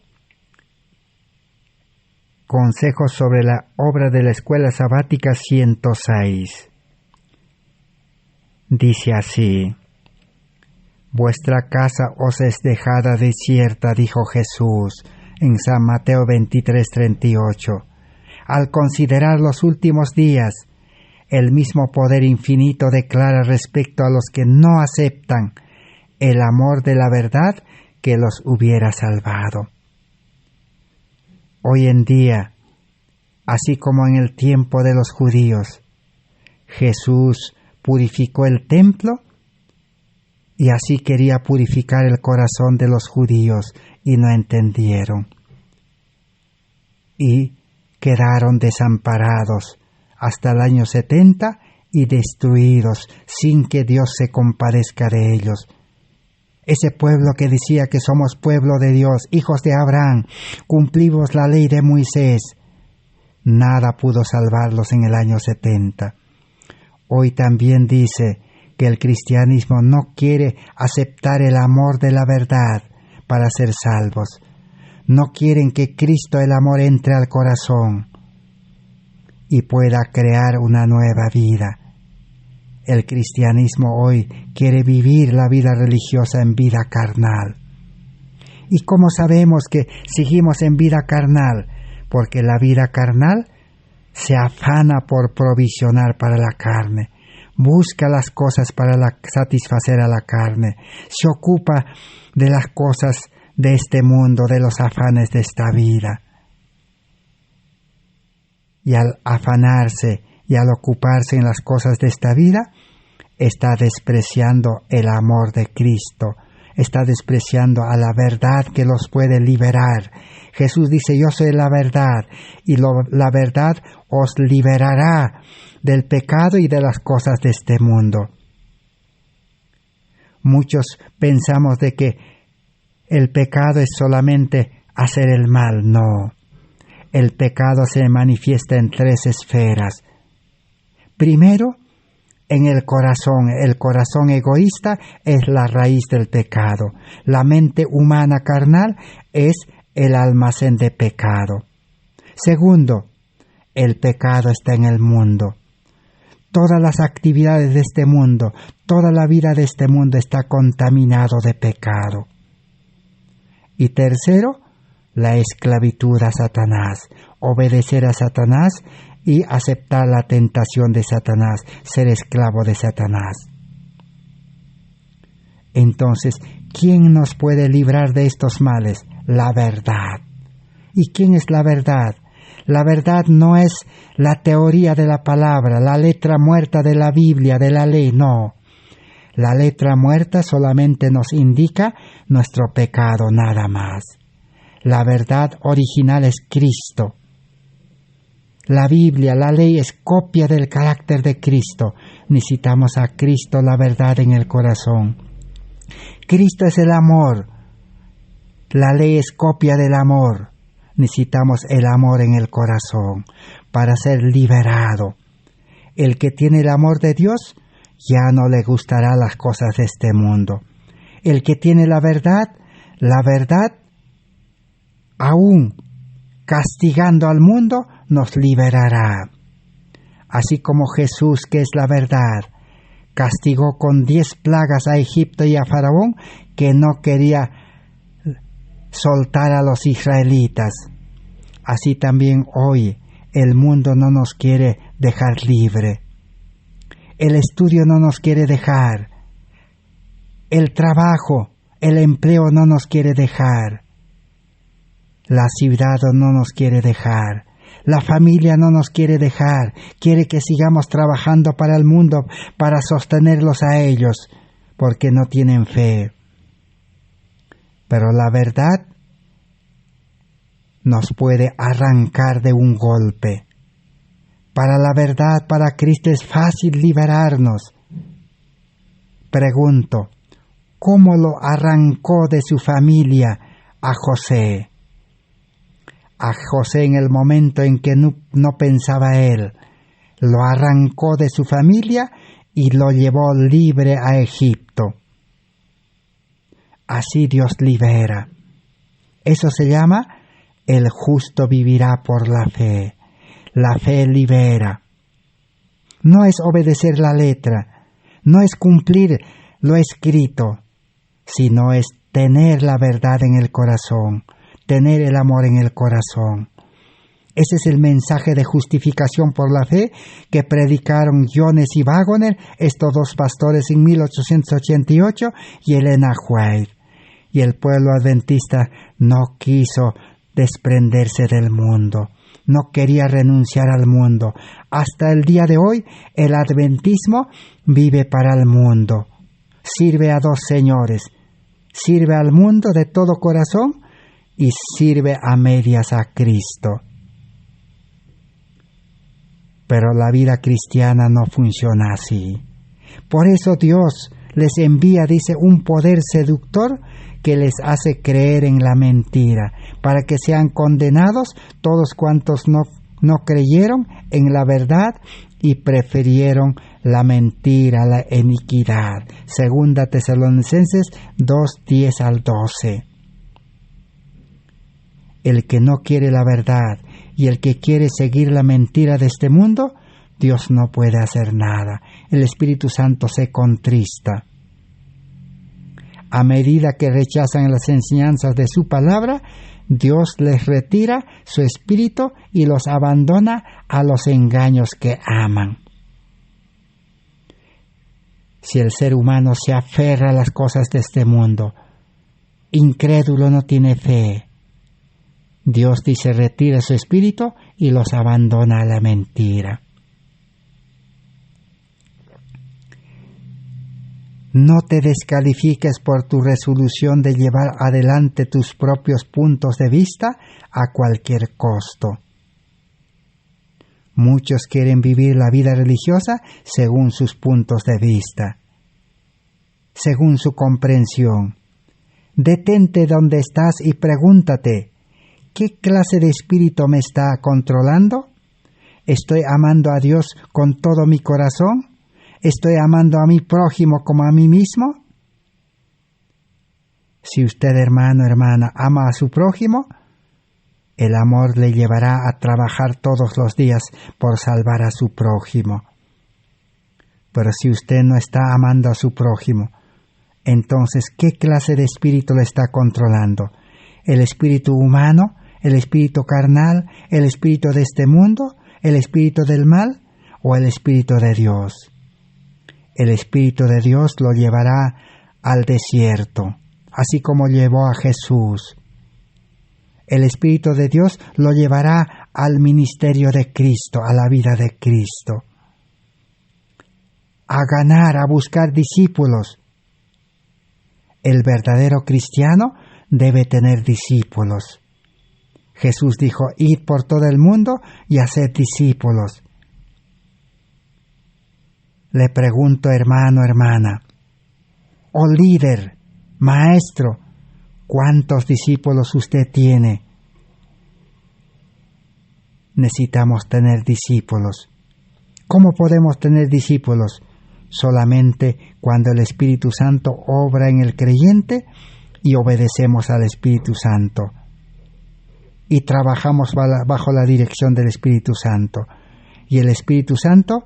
Consejos sobre la obra de la Escuela Sabática 106. Dice así: Vuestra casa os es dejada desierta, dijo Jesús en San Mateo 23:38. Al considerar los últimos días, el mismo poder infinito declara respecto a los que no aceptan el amor de la verdad que los hubiera salvado. Hoy en día, así como en el tiempo de los judíos, Jesús purificó el templo y así quería purificar el corazón de los judíos y no entendieron. Y quedaron desamparados hasta el año 70 y destruidos sin que Dios se compadezca de ellos. Ese pueblo que decía que somos pueblo de Dios, hijos de Abraham, cumplimos la ley de Moisés, nada pudo salvarlos en el año 70. Hoy también dice que el cristianismo no quiere aceptar el amor de la verdad para ser salvos. No quieren que Cristo el amor entre al corazón y pueda crear una nueva vida. El cristianismo hoy quiere vivir la vida religiosa en vida carnal. ¿Y cómo sabemos que seguimos en vida carnal? Porque la vida carnal se afana por provisionar para la carne, busca las cosas para satisfacer a la carne, se ocupa de las cosas de este mundo, de los afanes de esta vida. Y al afanarse y al ocuparse en las cosas de esta vida, está despreciando el amor de Cristo, está despreciando a la verdad que los puede liberar. Jesús dice, yo soy la verdad, y la verdad os liberará del pecado y de las cosas de este mundo. Muchos pensamos de que el pecado es solamente hacer el mal. No. El pecado se manifiesta en 3 esferas. Primero, en el corazón. El corazón egoísta es la raíz del pecado. La mente humana carnal es el almacén de pecado. Segundo, el pecado está en el mundo. Todas las actividades de este mundo, toda la vida de este mundo está contaminado de pecado. Y tercero, la esclavitud a Satanás, obedecer a Satanás y aceptar la tentación de Satanás, ser esclavo de Satanás. Entonces, ¿quién nos puede librar de estos males? La verdad. ¿Y quién es la verdad? La verdad no es la teoría de la palabra, la letra muerta de la Biblia, de la ley, no. La letra muerta solamente nos indica nuestro pecado, nada más. La verdad original es Cristo. La Biblia, la ley es copia del carácter de Cristo. Necesitamos a Cristo, la verdad, en el corazón. Cristo es el amor. La ley es copia del amor. Necesitamos el amor en el corazón para ser liberado. El que tiene el amor de Dios ya no le gustará las cosas de este mundo. El que tiene la verdad, aún castigando al mundo, nos liberará. Así como Jesús, que es la verdad, castigó con 10 plagas a Egipto y a Faraón, que no quería soltar a los israelitas. Así también hoy el mundo no nos quiere dejar libre. El estudio no nos quiere dejar. El trabajo, el empleo no nos quiere dejar. La ciudad no nos quiere dejar. La familia no nos quiere dejar. Quiere que sigamos trabajando para el mundo, para sostenerlos a ellos, porque no tienen fe. Pero la verdad nos puede arrancar de un golpe. Para la verdad, para Cristo es fácil liberarnos. Pregunto, ¿cómo lo arrancó de su familia a José? A José en el momento en que no pensaba él, lo arrancó de su familia y lo llevó libre a Egipto. Así Dios libera. Eso se llama el justo vivirá por la fe. La fe libera. No es obedecer la letra, no es cumplir lo escrito, sino es tener la verdad en el corazón, tener el amor en el corazón. Ese es el mensaje de justificación por la fe que predicaron Jones y Waggoner, estos dos pastores en 1888, y Elena White. Y el pueblo adventista no quiso desprenderse del mundo, no quería renunciar al mundo. Hasta el día de hoy, el adventismo vive para el mundo. Sirve a dos señores. Sirve al mundo de todo corazón y sirve a medias a Cristo. Pero la vida cristiana no funciona así. Por eso Dios les envía, dice, un poder seductor que les hace creer en la mentira, para que sean condenados todos cuantos no creyeron en la verdad y prefirieron la mentira, la iniquidad. Segunda Tesalonicenses 2:10 al 12. El que no quiere la verdad y el que quiere seguir la mentira de este mundo, Dios no puede hacer nada. El Espíritu Santo se contrista. A medida que rechazan las enseñanzas de su palabra, Dios les retira su espíritu y los abandona a los engaños que aman. Si el ser humano se aferra a las cosas de este mundo, incrédulo, no tiene fe, Dios dice retira su espíritu y los abandona a la mentira. No te descalifiques por tu resolución de llevar adelante tus propios puntos de vista a cualquier costo. Muchos quieren vivir la vida religiosa según sus puntos de vista, según su comprensión. Detente donde estás y pregúntate, ¿qué clase de espíritu me está controlando? ¿Estoy amando a Dios con todo mi corazón? ¿Estoy amando a mi prójimo como a mí mismo? Si usted, hermano, hermana, ama a su prójimo, el amor le llevará a trabajar todos los días por salvar a su prójimo. Pero si usted no está amando a su prójimo, entonces, ¿qué clase de espíritu le está controlando? ¿El espíritu humano? ¿El espíritu carnal? ¿El espíritu de este mundo? ¿El espíritu del mal? ¿O el espíritu de Dios? El Espíritu de Dios lo llevará al desierto, así como llevó a Jesús. El Espíritu de Dios lo llevará al ministerio de Cristo, a la vida de Cristo, a ganar, a buscar discípulos. El verdadero cristiano debe tener discípulos. Jesús dijo, id por todo el mundo y haced discípulos. Le pregunto, hermano, hermana, o líder, maestro, ¿cuántos discípulos usted tiene? Necesitamos tener discípulos. ¿Cómo podemos tener discípulos? Solamente cuando el Espíritu Santo obra en el creyente y obedecemos al Espíritu Santo y trabajamos bajo la dirección del Espíritu Santo. Y el Espíritu Santo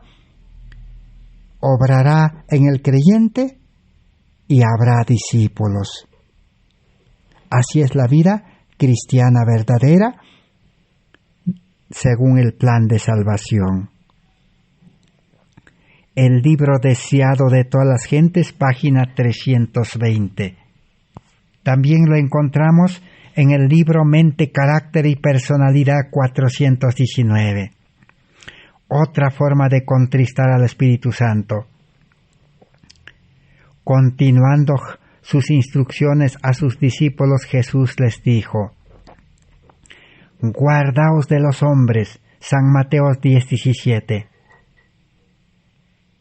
obrará en el creyente y habrá discípulos. Así es la vida cristiana verdadera según el plan de salvación. El libro deseado de todas las gentes, página 320. También lo encontramos en el libro Mente, Carácter y Personalidad, 419. Otra forma de contristar al Espíritu Santo. Continuando sus instrucciones a sus discípulos, Jesús les dijo, guardaos de los hombres. San Mateo 10:17.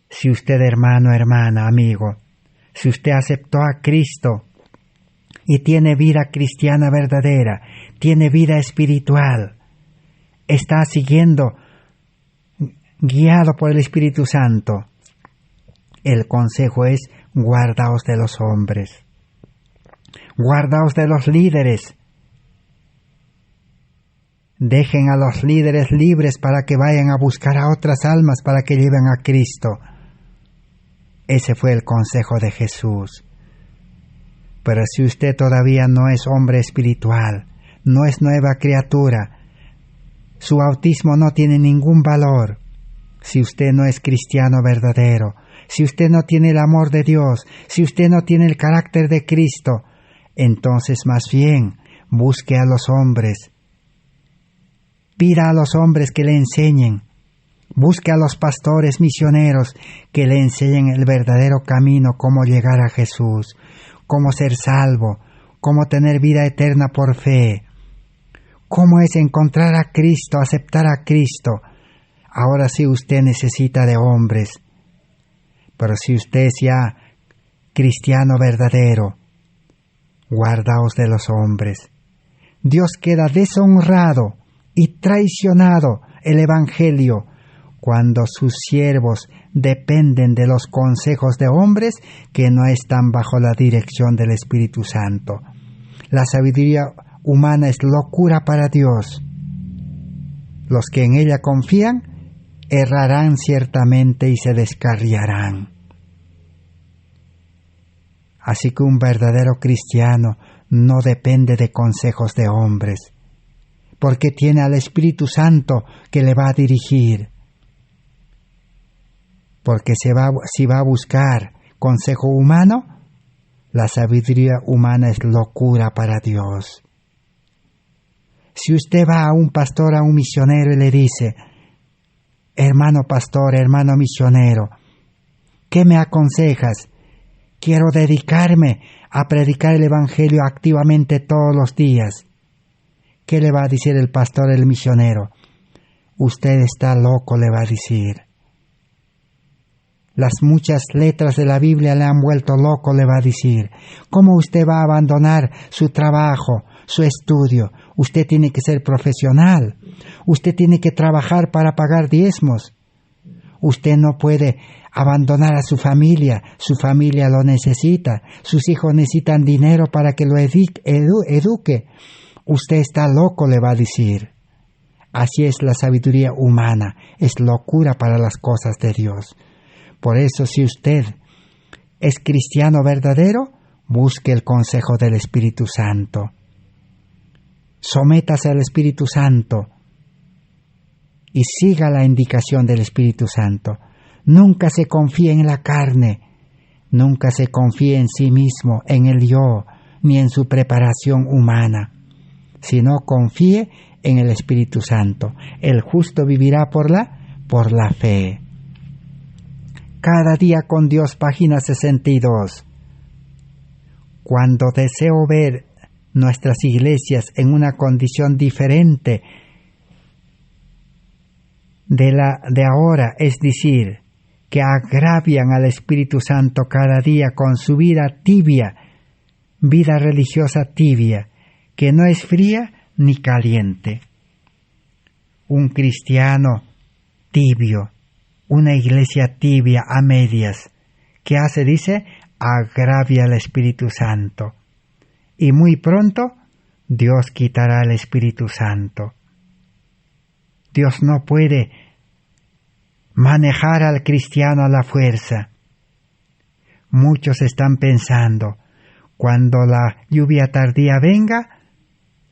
Si usted, hermano, hermana, amigo, si usted aceptó a Cristo y tiene vida cristiana verdadera, tiene vida espiritual, está siguiendo, guiado por el Espíritu Santo, el consejo es guardaos de los hombres, guardaos de los líderes. Dejen a los líderes libres para que vayan a buscar a otras almas para que lleven a Cristo. Ese fue el consejo de Jesús. Pero si usted todavía no es hombre espiritual, no es nueva criatura, su bautismo no tiene ningún valor. Si usted no es cristiano verdadero, si usted no tiene el amor de Dios, si usted no tiene el carácter de Cristo, entonces más bien busque a los hombres. Pida a los hombres que le enseñen. Busque a los pastores misioneros que le enseñen el verdadero camino, cómo llegar a Jesús, cómo ser salvo, cómo tener vida eterna por fe, cómo es encontrar a Cristo, aceptar a Cristo. Ahora sí usted necesita de hombres, pero si usted es ya cristiano verdadero, guardaos de los hombres. Dios queda deshonrado y traicionado el Evangelio cuando sus siervos dependen de los consejos de hombres que no están bajo la dirección del Espíritu Santo. La sabiduría humana es locura para Dios. Los que en ella confían errarán ciertamente y se descarriarán. Así que un verdadero cristiano no depende de consejos de hombres, porque tiene al Espíritu Santo que le va a dirigir. Porque si va a buscar consejo humano, la sabiduría humana es locura para Dios. Si usted va a un pastor, a un misionero y le dice, hermano pastor, hermano misionero, ¿qué me aconsejas? Quiero dedicarme a predicar el Evangelio activamente todos los días. ¿Qué le va a decir el pastor, el misionero? Usted está loco, le va a decir. Las muchas letras de la Biblia le han vuelto loco, le va a decir. ¿Cómo usted va a abandonar su trabajo, su estudio? Usted tiene que ser profesional. Usted tiene que trabajar para pagar diezmos. Usted no puede abandonar a su familia lo necesita. Sus hijos necesitan dinero para que lo eduque. Usted está loco, le va a decir. Así es la sabiduría humana, es locura para las cosas de Dios. Por eso, si usted es cristiano verdadero, busque el consejo del Espíritu Santo. Sométase al Espíritu Santo y siga la indicación del Espíritu Santo. Nunca se confíe en la carne, nunca se confíe en sí mismo, en el yo, ni en su preparación humana, sino confíe en el Espíritu Santo. El justo vivirá por la fe. Cada día con Dios, página 62. Cuando deseo ver nuestras iglesias en una condición diferente de ahora, es decir, que agravian al Espíritu Santo cada día con su vida tibia, vida religiosa tibia, que no es fría ni caliente. Un cristiano tibio, una iglesia tibia a medias, ¿qué hace? Dice, agravia al Espíritu Santo. Y muy pronto Dios quitará el Espíritu Santo. Dios no puede manejar al cristiano a la fuerza. Muchos están pensando, cuando la lluvia tardía venga,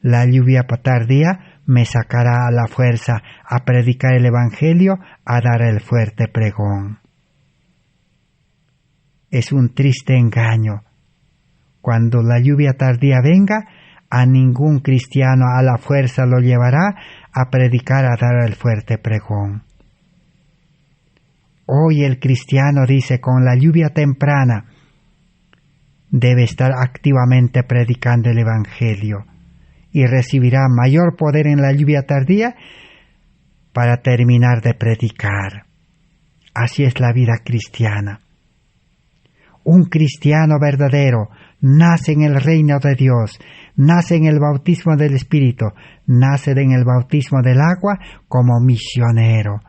la lluvia tardía me sacará a la fuerza a predicar el Evangelio, a dar el fuerte pregón. Es un triste engaño. Cuando la lluvia tardía venga, a ningún cristiano a la fuerza lo llevará a predicar, a dar el fuerte pregón. Hoy el cristiano, dice, con la lluvia temprana, debe estar activamente predicando el Evangelio y recibirá mayor poder en la lluvia tardía para terminar de predicar. Así es la vida cristiana. Un cristiano verdadero nace en el reino de Dios, nace en el bautismo del Espíritu, nace en el bautismo del agua como misionero.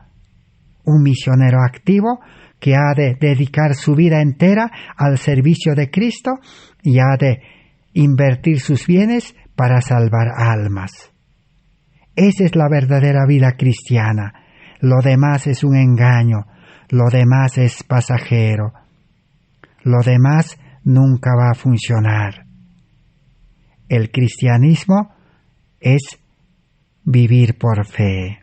Un misionero activo que ha de dedicar su vida entera al servicio de Cristo y ha de invertir sus bienes para salvar almas. Esa es la verdadera vida cristiana. Lo demás es un engaño, lo demás es pasajero, lo demás nunca va a funcionar. El cristianismo es vivir por fe,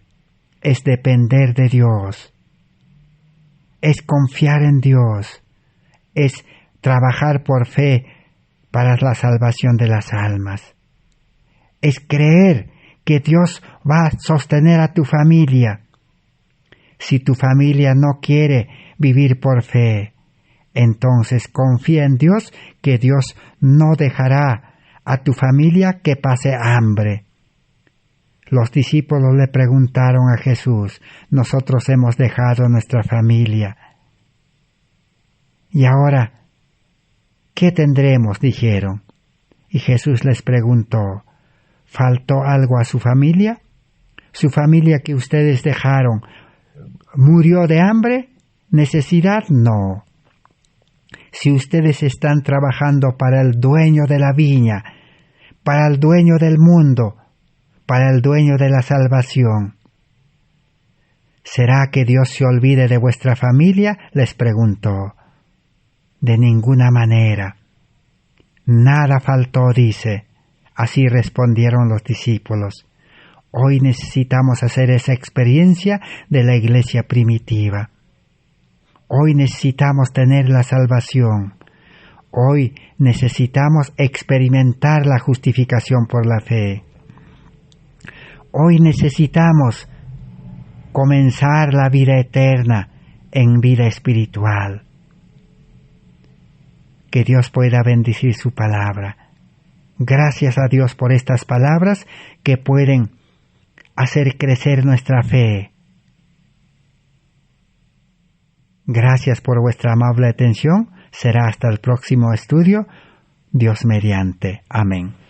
es depender de Dios, es confiar en Dios, es trabajar por fe para la salvación de las almas, es creer que Dios va a sostener a tu familia. Si tu familia no quiere vivir por fe, entonces confía en Dios, que Dios no dejará a tu familia que pase hambre. Los discípulos le preguntaron a Jesús, nosotros hemos dejado nuestra familia. Y ahora, ¿qué tendremos? Dijeron. Y Jesús les preguntó, ¿faltó algo a su familia? ¿Su familia que ustedes dejaron murió de hambre? ¿Necesidad? No. Si ustedes están trabajando para el dueño de la viña, para el dueño del mundo, para el dueño de la salvación, ¿será que Dios se olvide de vuestra familia? Les preguntó. De ninguna manera. Nada faltó, dice. Así respondieron los discípulos. Hoy necesitamos hacer esa experiencia de la iglesia primitiva. Hoy necesitamos tener la salvación. Hoy necesitamos experimentar la justificación por la fe. Hoy necesitamos comenzar la vida eterna en vida espiritual. Que Dios pueda bendecir su palabra. Gracias a Dios por estas palabras que pueden hacer crecer nuestra fe. Gracias por vuestra amable atención. Será hasta el próximo estudio. Dios mediante. Amén.